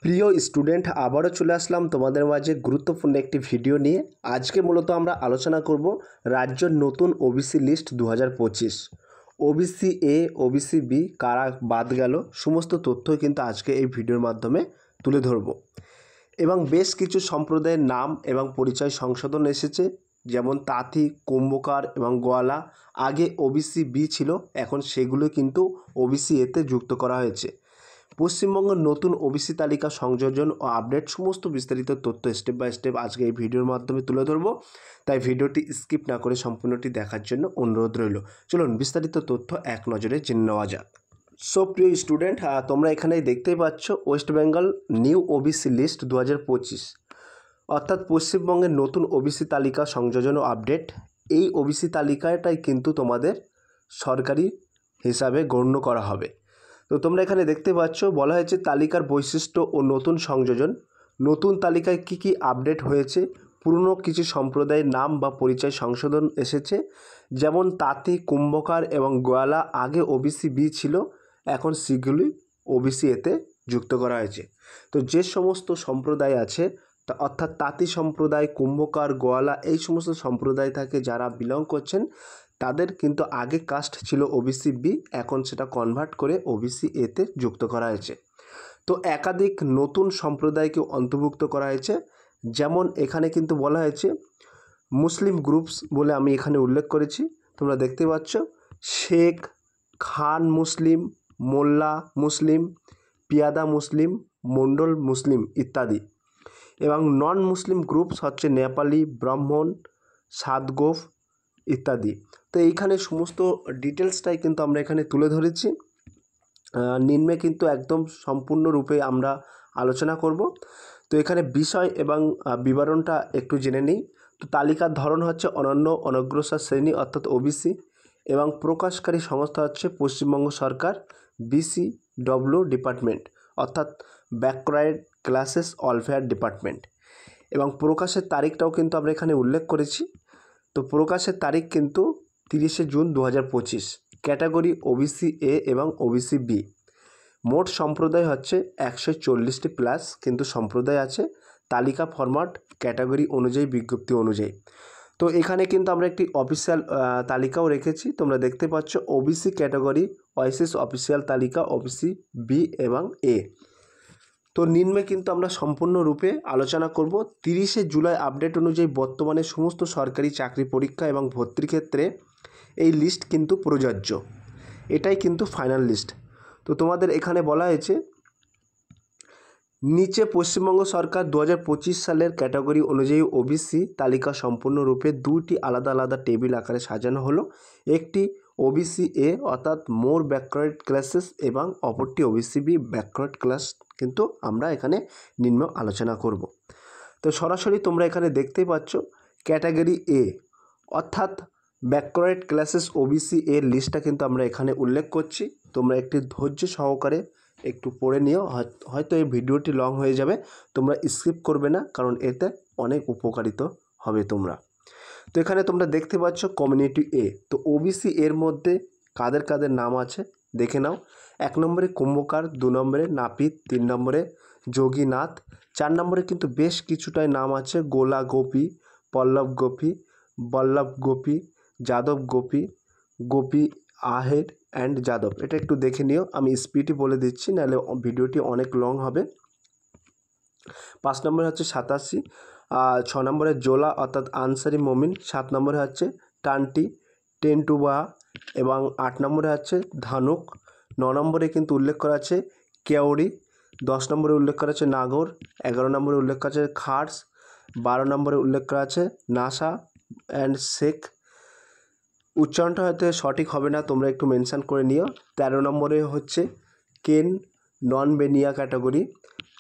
প্রিয় স্টুডেন্ট, আবারও চলে আসলাম তোমাদের মাঝে গুরুত্বপূর্ণ একটি ভিডিও নিয়ে। আজকে মূলত আমরা আলোচনা করব রাজ্যের নতুন OBC list 2025। OBC A, OBC B কারা বাদ গেল, সমস্ত তথ্য কিন্তু আজকে এই ভিডিওর মাধ্যমে তুলে ধরব। এবং বেশ কিছু সম্প্রদায়ের নাম এবং পরিচয় সংশোধন এসেছে, যেমন তাঁতি, কুম্ভকার এবং গোয়ালা আগে ওবিসি বি ছিল, এখন সেগুলো কিন্তু ওবিসি এতে যুক্ত করা হয়েছে। পশ্চিমবঙ্গের নতুন ওবিসি তালিকা সংযোজন ও আপডেট সমস্ত বিস্তারিত তথ্য স্টেপ বাই স্টেপ আজকে এই ভিডিওর মাধ্যমে তুলে ধরবো, তাই ভিডিওটি স্কিপ না করে সম্পূর্ণটি দেখার জন্য অনুরোধ রইল। চলুন বিস্তারিত তথ্য এক নজরে জেনে নেওয়া যাক। সো প্রিয় স্টুডেন্ট, তোমরা এখানে দেখতেই পাচ্ছ West Bengal new OBC list 2025, অর্থাৎ পশ্চিমবঙ্গের নতুন ওবিসি তালিকা সংযোজন ও আপডেট। এই ওবিসি তালিকাটাই কিন্তু তোমাদের সরকারি হিসাবে গণ্য করা হবে। তো তোমরা এখানে দেখতে পাচ্ছ বলা হয়েছে তালিকার বৈশিষ্ট্য ও নতুন সংযোজন। নতুন তালিকায় কি কি আপডেট হয়েছে, পুরনো কিছু সম্প্রদায়ের নাম বা পরিচয় সংশোধন এসেছে, যেমন তাঁতি, কুম্ভকার এবং গোয়ালা আগে ওবিসি বি ছিল, এখন সেগুলি ওবিসি এতে যুক্ত করা হয়েছে। তো যে সমস্ত সম্প্রদায় আছে, অর্থাৎ তাঁতি সম্প্রদায়, কুম্ভকার, গোয়ালা এই সমস্ত সম্প্রদায় থেকে যারা বিলং করছেন, তাদের কিন্তু আগে কাস্ট ছিল ওবিসি বি, এখন সেটা কনভার্ট করে ওবিসি এতে যুক্ত করা হয়েছে। তো একাধিক নতুন সম্প্রদায়কে অন্তর্ভুক্ত করা হয়েছে, যেমন এখানে কিন্তু বলা হয়েছে মুসলিম গ্রুপস বলে আমি এখানে উল্লেখ করেছি। তোমরা দেখতে পাচ্ছ শেখ, খান মুসলিম, মোল্লা মুসলিম, পিয়াদা মুসলিম, মণ্ডল মুসলিম ইত্যাদি। এবং নন মুসলিম গ্রুপস হচ্ছে নেপালি, ব্রাহ্মণ, সাতগোফ ইত্যাদি। তো এইখানে সমস্ত ডিটেলসটাই কিন্তু আমরা এখানে তুলে ধরেছি, নিম্নে কিন্তু একদম সম্পূর্ণরূপে আমরা আলোচনা করব। তো এখানে বিষয় এবং বিবরণটা একটু জেনে নিই। তো তালিকার ধরন হচ্ছে অনন্য অনগ্রসর শ্রেণী অর্থাৎ ওবিসি, এবং প্রকাশকারী সংস্থা হচ্ছে পশ্চিমবঙ্গ সরকার, BCW ডিপার্টমেন্ট অর্থাৎ ব্যাকওয়ার্ড ক্লাসেস ওয়েলফেয়ার ডিপার্টমেন্ট। এবং প্রকাশের তারিখটাও কিন্তু আমরা এখানে উল্লেখ করেছি। তো প্রকাশের তারিখ কিন্তু 30শে জুন 2025। ক্যাটাগরি ওবিসি এ এবং ওবিসি বি। মোট সম্প্রদায় হচ্ছে 140টি প্লাস কিন্তু সম্প্রদায় আছে। তালিকা ফরম্যাট ক্যাটাগরি অনুযায়ী, বিজ্ঞপ্তি অনুযায়ী। তো এখানে কিন্তু আমরা একটি অফিসিয়াল তালিকাও রেখেছি, তোমরা দেখতে পাচ্ছ ওবিসি ক্যাটাগরি ওয়াইসিস অফিসিয়াল তালিকা ওবিসি বি এবং এ। তো নিম্নে কিন্তু আমরা সম্পূর্ণরূপে আলোচনা করব। 30শে জুলাই আপডেট অনুযায়ী বর্তমানে সমস্ত সরকারি চাকরি পরীক্ষা এবং ভর্তির ক্ষেত্রে এই লিস্ট কিন্তু প্রযোজ্য, এটাই কিন্তু ফাইনাল লিস্ট। তো তোমাদের এখানে বলা হয়েছে নিচে পশ্চিমবঙ্গ সরকার 2025 সালের ক্যাটাগরি অনুযায়ী ওবিসি তালিকা সম্পূর্ণরূপে দুটি আলাদা আলাদা টেবিল আকারে সাজানো হলো। একটি ওবিসি এ অর্থাৎ মোর ব্যাকওয়ার্ড ক্লাসেস এবং অপরটি ওবিসি বি ব্যাকওয়ার্ড ক্লাস, কিন্তু আমরা এখানে নিম্ন আলোচনা করব। তো সরাসরি তোমরা এখানে দেখতেই পাচ্ছ ক্যাটাগরি এ অর্থাৎ ব্যাকওয়ার্ড ক্লাসেস ওবিসি এর লিস্টটা কিন্তু আমরা এখানে উল্লেখ করছি। তোমরা একটি ধৈর্য সহকারে একটু পড়ে নিও, হয়তো এই ভিডিওটি লং হয়ে যাবে, তোমরা স্কিপ করবে না, কারণ এতে অনেক উপকারিত হবে তোমরা। তো এখানে তোমরা দেখতে পাচ্ছ কমিউনিটি এ। তো ওবিসি এর মধ্যে কাদের কাদের নাম আছে দেখে নাও। 1 নম্বরে কুম্ভকার, 2 নম্বরে নাপিত, 3 নম্বরে যোগীনাথ, 4 নম্বরে কিন্তু বেশ কিছুটাই নাম আছে গোলা গোপী, পল্লব গোপী, বল্লভ গোপী, যাদব গোপী, গোপী আহের অ্যান্ড যাদব। এটা একটু দেখে নিও, আমি স্পিডই বলে দিচ্ছি, নাহলে ভিডিওটি অনেক লং হবে। 5 নম্বরে হচ্ছে 87, 6 নম্বরে জোলা অর্থাৎ আনসারি মমিন, 7 নম্বরে হচ্ছে টান্টি টেন্টুবা এবং 8 নম্বরে হচ্ছে ধানুক, 9 নম্বরে কিন্তু উল্লেখ করা আছে কেওড়ি, 10 নম্বরে উল্লেখ করা আছে নাগর, 11 নম্বরে উল্লেখ করা আছে খার্স, 12 নম্বরে উল্লেখ করা আছে নাসা অ্যান্ড শেখ। উচ্চারণটা হয়তো সঠিক হবে না, তোমরা একটু মেনশান করে নিও। 13 নম্বরে হচ্ছে কেন নন বেনিয়া ক্যাটাগরি,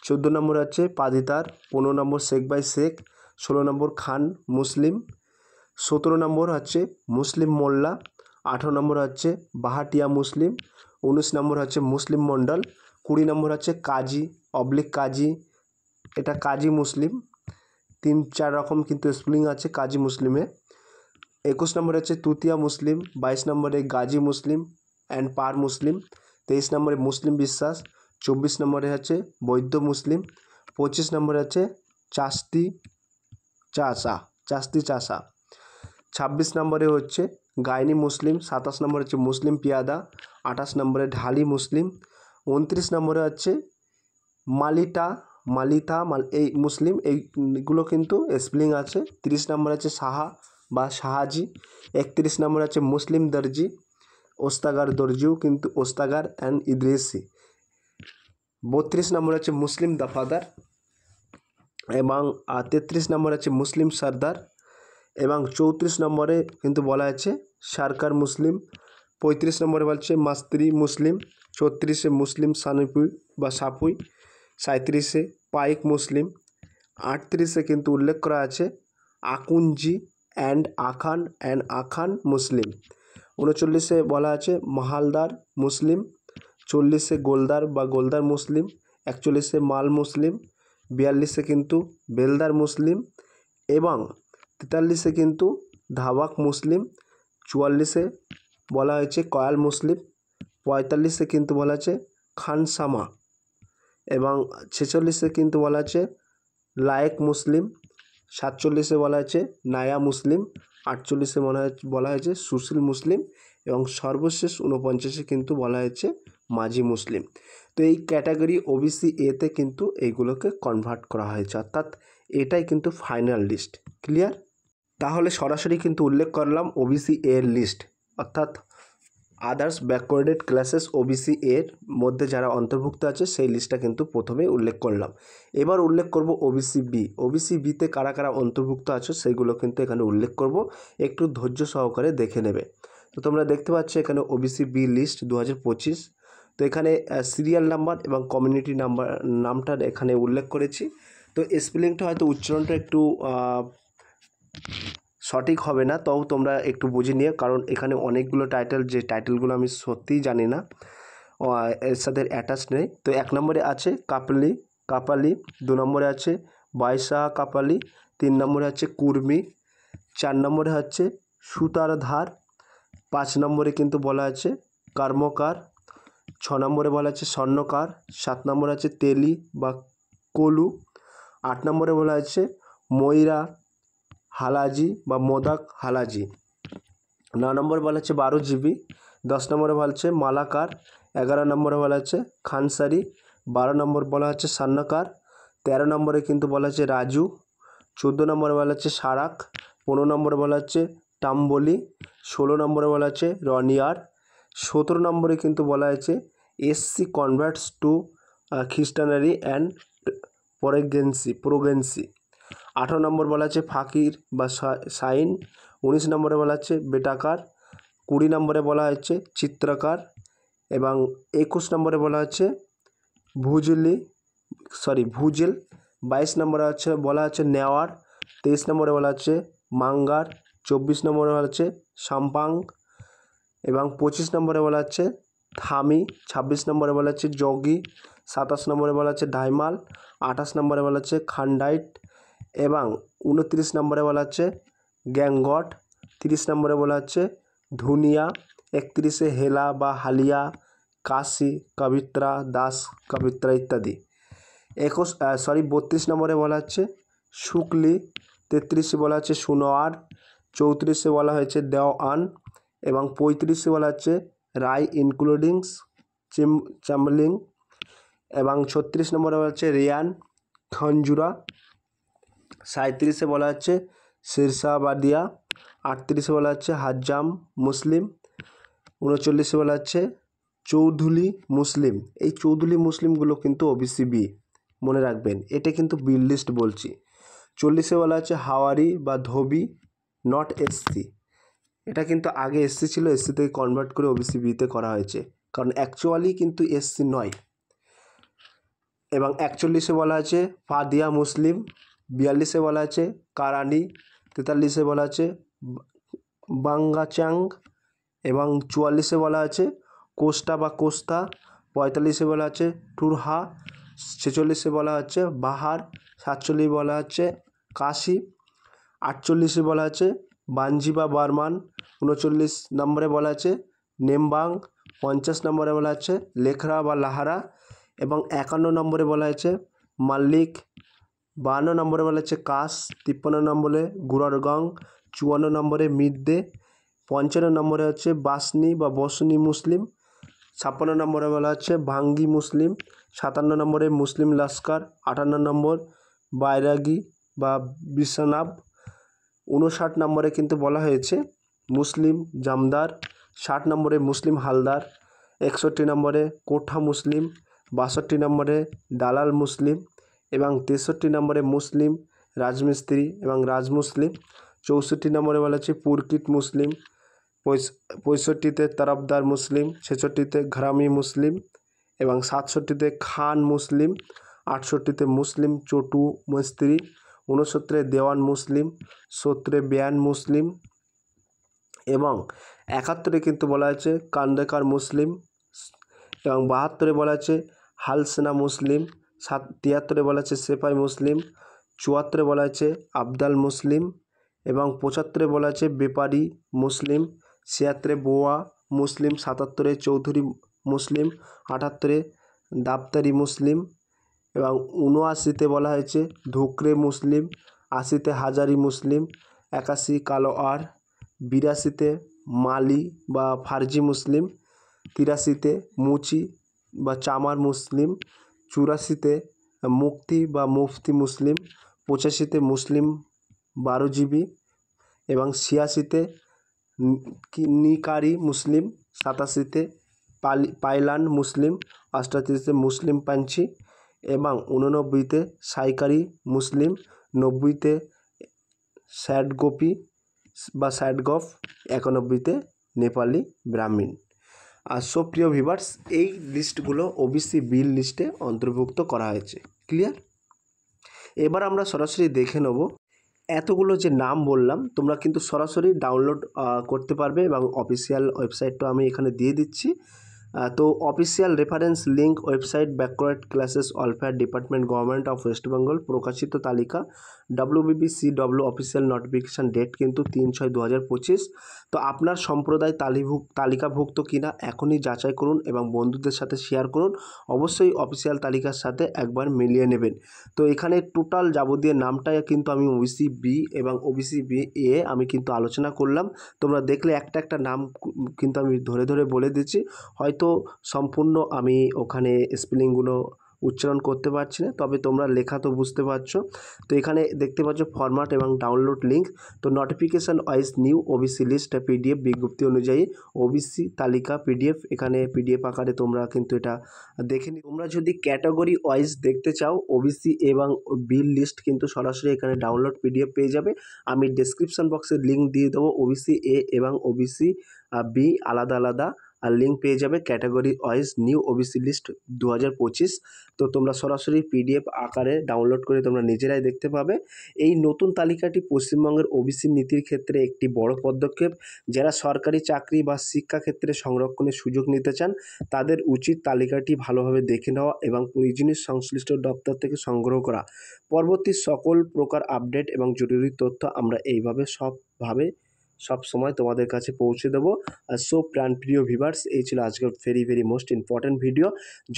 14 নম্বরে হচ্ছে পাদিতার, 15 নম্বর শেখ বাই শেখ, 16 নম্বর খান মুসলিম, 17 নম্বর হচ্ছে মুসলিম মোল্লা, 18 নম্বর হচ্ছে বাহাটিয়া মুসলিম, 19 নম্বর হচ্ছে মুসলিম মণ্ডল, 20 নম্বর হচ্ছে কাজী কাজী, এটা কাজী মুসলিম, 3-4 রকম কিন্তু স্পেলিং আছে কাজী মুসলিমে। 21 নম্বরে হচ্ছে তুতিয়া মুসলিম, 22 নম্বরে গাজী মুসলিম অ্যান্ড পার মুসলিম, 23 নম্বরে মুসলিম বিশ্বাস, 24 নম্বরে আছে বৌদ্ধ মুসলিম, 25 নম্বরে আছে চাস্তি চাষা, 26 নম্বরে হচ্ছে গাইনি মুসলিম, 27 নম্বরে হচ্ছে মুসলিম পিয়াদা, 28 নম্বরে ঢালি মুসলিম, 29 নম্বরে আছে মালিতা এই মুসলিম, এইগুলো কিন্তু স্পেলিং আছে। 30 নম্বরে আছে সাহা বা শাহাজি, 31 নম্বরে আছে মুসলিম দর্জি, ওস্তাগার দর্জিও কিন্তু ওস্তাগার অ্যান্ড ইদ্রিসি, 32 নম্বরে আছে মুসলিম দফাদার, এবং 33 নম্বরে আছে মুসলিম সর্দার, এবং 34 নম্বরে কিন্তু বলা আছে সরকার মুসলিম, 35 নম্বরে বলছে মাস্ত্রি মুসলিম, 34 মুসলিম সানুপুই বা সাপুই, 37 পাইক মুসলিম, 38 কিন্তু উল্লেখ করা আছে আকুঞ্জি অ্যান্ড আখান মুসলিম, 39 বলা আছে মাহালদার মুসলিম, 40 গোলদার বা গোলদার মুসলিম, 41 মাল মুসলিম, 42 কিন্তু বেলদার মুসলিম, এবং 43 কিন্তু ধাবাক মুসলিম, 44 বলা হয়েছে কয়াল মুসলিম, 45 কিন্তু বলা আছে খানসামা, এবং 46 কিন্তু বলা আছে লায়েক মুসলিম, 47 বলা আছে নায়া মুসলিম, 48 বলা হয়েছে সুশীল মুসলিম, এবং সর্বশেষ 49 কিন্তু বলা হয়েছে মাঝি মুসলিম। তো এই ক্যাটাগরি ওবিসি এতে কিন্তু এইগুলোকে কনভার্ট করা হয়েছে, অর্থাৎ এটাই কিন্তু ফাইনাল লিস্ট। ক্লিয়ার? তাহলে সরাসরি কিন্তু উল্লেখ করলাম ওবিসি এর লিস্ট, অর্থাৎ আদার্স ব্যাকওয়ার্ডেড ক্লাসেস ওবিসি এর মধ্যে যারা অন্তর্ভুক্ত আছে সেই লিস্টটা কিন্তু প্রথমেই উল্লেখ করলাম। এবার উল্লেখ করব ওবিসি বি। ওবিসি বিতে কারা কারা অন্তর্ভুক্ত আছে সেইগুলো কিন্তু এখানে উল্লেখ করব, একটু ধৈর্য সহকারে দেখে নেবে। তো তোমরা দেখতে পাচ্ছ এখানে ওবিসি বি লিস্ট 2025। তো এখানে সিরিয়াল নাম্বার এবং কমিউনিটি নামটা এখানে উল্লেখ করেছি। তো স্পেলিংটা হয়তো উচ্চারণটা একটু সঠিক হবে না, তাও তোমরা একটু বুঝে নিও, কারণ এখানে অনেকগুলো টাইটেল, যে টাইটেলগুলো আমি সত্যিই জানি না, এর সাথে অ্যাটাচ নেই। তো 1 নম্বরে আছে কাপালি, 2 নম্বরে আছে বাইশা কাপালি, 3 নম্বরে আছে কুর্মি, 4 নম্বরে হচ্ছে সুতারধার, 5 নম্বরে কিন্তু বলা আছে কর্মকার, 6 নম্বরে বলা আছে স্বর্ণকার, 7 নম্বরে আছে তেলি বা কলু, 8 নম্বরে বলা আছে ময়রা হালাজি বা মোদাক হালাজি, 9 নম্বরে বলা আছে 12 জিবি, 10 নম্বরে বলা আছে মালাকার, 11 নম্বরে বলা আছে খানসারি, 12 নম্বর বলা আছে সান্নাকার, 13 নম্বরে কিন্তু বলা আছে রাজু, 14 নম্বরে বলা আছে সারাক, 15 নম্বরে বলা আছে টাম্বলি, 16 নম্বরে বলা আছে রনিয়ার, 17 নম্বরে কিন্তু বলা আছে এসসি কনভার্টস টু খ্রিস্টানারি অ্যান্ড প্রোগেন্সি, 18 নম্বর বলা আছে ফাকির বা সাইন, 19 নম্বরে বলা আছে বেটাকার, 20 নম্বরে বলা হচ্ছে চিত্রকার, এবং 21 নম্বরে বলা আছে ভুজেল, 22 নম্বরে বলা আছে নেওয়ার, 23 নম্বরে বলা আছে মাঙ্গার, 24 নম্বরে বলা আছে সাম্পাং, এবং 25 নম্বরে বলা আছে থামি, 26 নম্বরে বলা আছে যোগী, 27 নম্বরে বলা আছে ডাইমাল, 28 নম্বরে বলা আছে খান্ডাইট, এবং 29 নম্বরে বলা আছে গ্যাংগট, 30 নম্বরে বলা আছে ধুনিয়া, 31 হেলা বা হালিয়া, কাশি, কবিত্রা, দাস কবিত্রা ইত্যাদি, 32 নম্বরে বলা হচ্ছে শুক্লি, 33 বলা আছে সুনোয়ার, 34 বলা হয়েছে দেওয়ান, এবং 35 বলা হচ্ছে রায় ইনক্লুডিংস চামলিং, এবং 36 নম্বরে বলা হচ্ছে রিয়ান খঞ্জুরা, 37 বলা হচ্ছে শিরসাবাদিয়া, 38 বলা হচ্ছে হাজ্জাম মুসলিম, 39 বলা হচ্ছে চৌধুলী মুসলিম। এই চৌধুলী মুসলিমগুলো কিন্তু ওবিসি বি, মনে রাখবেন, এটা কিন্তু বি লিস্ট বলছি। 40 বলা হচ্ছে হাওয়ারি বা ধোবি, নট এসসি, এটা কিন্তু আগে এসসি ছিল, এসসি থেকে কনভার্ট করে ওবিসি বিতে করা হয়েছে, কারণ অ্যাকচুয়ালি কিন্তু এসসি নয়। এবং 41 বলা আছে ফাদিয়া মুসলিম, 42 বলা আছে কারানি, 43 বলা আছে বাঙ্গাচাং, এবং 44 বলা আছে কোস্টা বা কোস্তা, 45 বলা আছে টুরহা, 46 বলা হচ্ছে বাহার, 47 বলা হচ্ছে কাশি, 48 বলা আছে বাঞ্জি বা বার্মান, 39 নম্বরে বলা আছে নেমবাং, 50 নম্বরে বলা আছে লেখরা বা লাহারা, এবং 51 নম্বরে বলা হয়েছে মাল্লিক, 52 নম্বরে বলা হচ্ছে কাস, 53 নম্বরে গুররগং, 54 নম্বরে মিদ্দে, 55 নম্বরে হচ্ছে বাসনি বা বসনি মুসলিম, 56 নম্বরে বলা হচ্ছে ভাঙ্গি মুসলিম, 57 নম্বরে মুসলিম লস্কর, 58 নম্বর বাইরাগি বা বিশ্বনাভ, 59 নম্বরে কিন্তু বলা হয়েছে মুসলিম জামদার, 60 নম্বরে মুসলিম হালদার, 61 নম্বরে কোঠা মুসলিম, 62 নম্বরে দালাল মুসলিম এবং 63 নম্বরে মুসলিম রাজমিস্ত্রি এবং রাজমুসলিম, 64 নম্বরে বলা হচ্ছে পুরকিট মুসলিম, 65তে তরফদার মুসলিম, 66তে ঘরামি মুসলিম এবং 67তে খান মুসলিম, 68তে মুসলিম চটু মিস্ত্রি, 69 দেওয়ান মুসলিম, 70 বেয়ান মুসলিম এবং 71 কিন্তু বলা হয়েছে কান্দেকার মুসলিম এবং 72 বলা আছে হালসেনা মুসলিম, 73 বলা আছে সেপাই মুসলিম, 74 বলা আছে আবদাল মুসলিম এবং 75 বলা আছে বেপারি মুসলিম, 76 বোয়া মুসলিম, 77 চৌধুরী মুসলিম, 78 দাপ্তারি মুসলিম এবং 79তে বলা হয়েছে ধুকরে মুসলিম, 80তে হাজারি মুসলিম, 81 কালোয়ার, 82তে মালি বা ফার্জি মুসলিম, 83তে মুচি বা চামার মুসলিম, 84তে মুক্তি বা মুফতি মুসলিম, 85তে মুসলিম বারোজিবি এবং 86তে নিকারি মুসলিম, 87তে পাইলান মুসলিম, 88তে মুসলিম পাঞ্চি এবং 89তে সাইকারি মুসলিম, 90তে স্যাডগোপি বা স্যাডগফ, 91তে নেপালি ব্রাহ্মণ। আর প্রিয় ভিউয়ার্স, এই লিস্টগুলো ওবিসি বিল লিস্টে অন্তর্ভুক্ত করা হয়েছে। ক্লিয়ার? এবার আমরা সরাসরি দেখে নেব এতগুলো যে নাম বললাম তোমরা কিন্তু সরাসরি ডাউনলোড করতে পারবে এবং অফিসিয়াল ওয়েবসাইটটা আমি এখানে দিয়ে দিচ্ছি। তো official reference link website backward classes welfare department government of West Bengal প্রকাশিত তালিকা WBBCW অফিসিয়াল নোটিফিকেশান ডেট কিন্তু 3/6/2025। তো আপনার সম্প্রদায় তালিকাভুক্ত কিনা এখনই যাচাই করুন এবং বন্ধুদের সাথে শেয়ার করুন। অবশ্যই অফিসিয়াল তালিকার সাথে একবার মিলিয়ে নেবেন। তো এখানে টোটাল যাবতীয় নামটাই কিন্তু আমি ওবিসি বি এবং ওবিসি বি এ আমি কিন্তু আলোচনা করলাম। তোমরা দেখলে একটা একটা নাম কিন্তু আমি ধরে ধরে বলে দিচ্ছি, হয়তো সম্পূর্ণ আমি ওখানে স্পেলিংগুলো উচ্চারণ করতে পারছি না, তবে তোমরা লেখা তো বুঝতে পারছো। তো এখানে দেখতে পাচ্ছ ফরম্যাট এবং ডাউনলোড লিঙ্ক। তো notification wise new OBC list PDF বিজ্ঞপ্তি অনুযায়ী ওবিসি তালিকা পিডিএফ, এখানে পিডিএফ আকারে তোমরা কিন্তু এটা দেখে নি। তোমরা যদি ক্যাটাগরি ওয়াইজ দেখতে চাও ওবিসি এবং বিল লিস্ট কিন্তু সরাসরি এখানে ডাউনলোড পিডিএফ পেয়ে যাবে। আমি ডেসক্রিপশন বক্সে লিঙ্ক দিয়ে দেবো, ওবিসি এ এবং ওবিসি বি আলাদা আলাদা আর লিঙ্ক পেয়ে যাবে category wise new OBC list 2025। তো তোমরা সরাসরি পিডিএফ আকারে ডাউনলোড করে তোমরা নিজেরাই দেখতে পাবে। এই নতুন তালিকাটি পশ্চিমবঙ্গের ওবিসি নীতির ক্ষেত্রে একটি বড় পদক্ষেপ। যারা সরকারি চাকরি বা শিক্ষাক্ষেত্রে সংরক্ষণের সুযোগ নিতে চান তাদের উচিত তালিকাটি ভালোভাবে দেখে নেওয়া এবং প্রয়োজনীয় সংশ্লিষ্ট দপ্তর থেকে সংগ্রহ করা। পরবর্তী সকল প্রকার আপডেট এবং জরুরি তথ্য আমরা এইভাবে সব সময় তোমাদের কাছে পৌঁছে দেবো। আর প্রাণপ্রিয় ভিউয়ার্স, এই ছিল আজকের ভেরি মোস্ট ইম্পর্ট্যান্ট ভিডিও।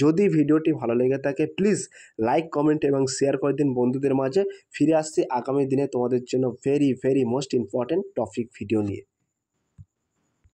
যদি ভিডিওটি ভালো লেগে থাকে প্লিজ লাইক কমেন্ট এবং শেয়ার করে দিন বন্ধুদের মাঝে। ফিরে আসছি আগামী দিনে তোমাদের জন্য very most important topic video নিয়ে।